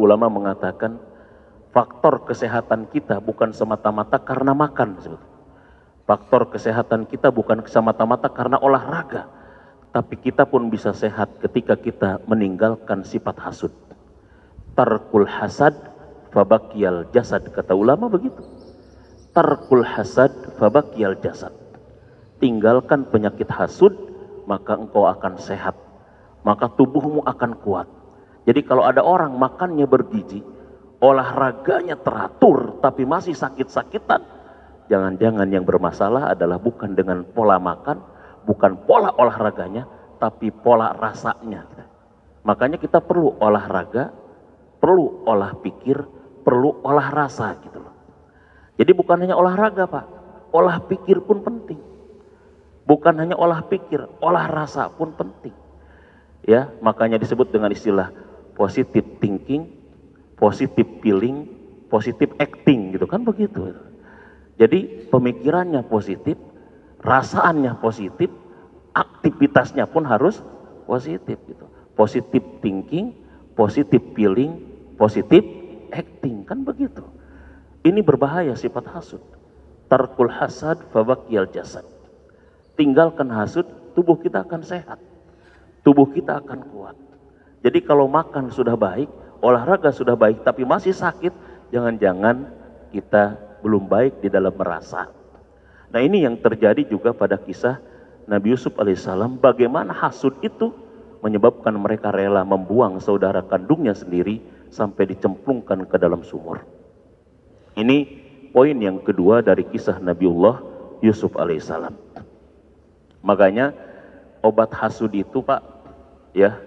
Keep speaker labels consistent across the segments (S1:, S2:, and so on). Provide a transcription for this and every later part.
S1: ulama mengatakan faktor kesehatan kita bukan semata-mata karena makan. Faktor kesehatan kita bukan semata-mata karena olahraga, tapi kita pun bisa sehat ketika kita meninggalkan sifat hasud. Tarkul hasad fabakiyal jasad, kata ulama begitu. Tarkul hasad fabakiyal jasad. Tinggalkan penyakit hasud, maka engkau akan sehat, maka tubuhmu akan kuat. Jadi kalau ada orang makannya bergizi, olahraganya teratur, tapi masih sakit-sakitan, jangan-jangan yang bermasalah adalah bukan dengan pola makan, bukan pola olahraganya, tapi pola rasanya. Makanya kita perlu olahraga, perlu olah pikir, perlu olah rasa gitu loh. Jadi bukan hanya olahraga Pak, olah pikir pun penting. Bukan hanya olah pikir, olah rasa pun penting. Ya, makanya disebut dengan istilah positive thinking, positive feeling, positive acting gitu kan begitu. Jadi pemikirannya positif, rasaannya positif, aktivitasnya pun harus positif gitu. Positive thinking, positive feeling, positive acting kan begitu. Ini berbahaya sifat hasud. Tarkul hasad fabakiyal jasad. Tinggalkan hasud, tubuh kita akan sehat, tubuh kita akan kuat. Jadi kalau makan sudah baik, olahraga sudah baik, tapi masih sakit, jangan-jangan kita belum baik di dalam merasa. Nah ini yang terjadi juga pada kisah Nabi Yusuf alaihissalam, bagaimana hasud itu menyebabkan mereka rela membuang saudara kandungnya sendiri sampai dicemplungkan ke dalam sumur. Ini poin yang kedua dari kisah Nabiullah Yusuf alaihissalam. Makanya obat hasud itu Pak, ya,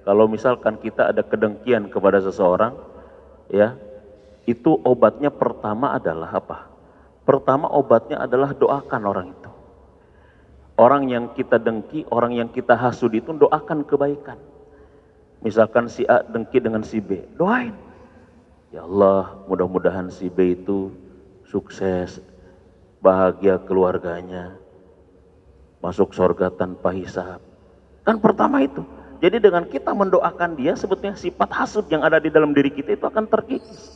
S1: kalau misalkan kita ada kedengkian kepada seseorang, ya, itu obatnya pertama adalah apa? Pertama obatnya adalah doakan orang itu. Orang yang kita dengki, orang yang kita hasud itu doakan kebaikan. Misalkan si A dengki dengan si B, doain. Ya Allah, mudah-mudahan si B itu sukses, bahagia keluarganya, masuk surga tanpa hisab. Kan pertama itu. Jadi dengan kita mendoakan dia, sebetulnya sifat hasud yang ada di dalam diri kita itu akan terkikis.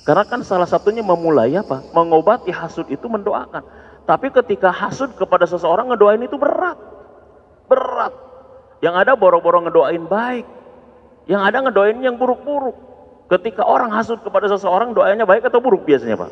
S1: Karena kan salah satunya memulai apa? Mengobati hasud itu mendoakan. Tapi ketika hasud kepada seseorang, ngedoain itu berat. Berat. Yang ada boro-boro ngedoain baik. Yang ada ngedoain yang buruk-buruk. Ketika orang hasud kepada seseorang, doanya baik atau buruk biasanya Pak?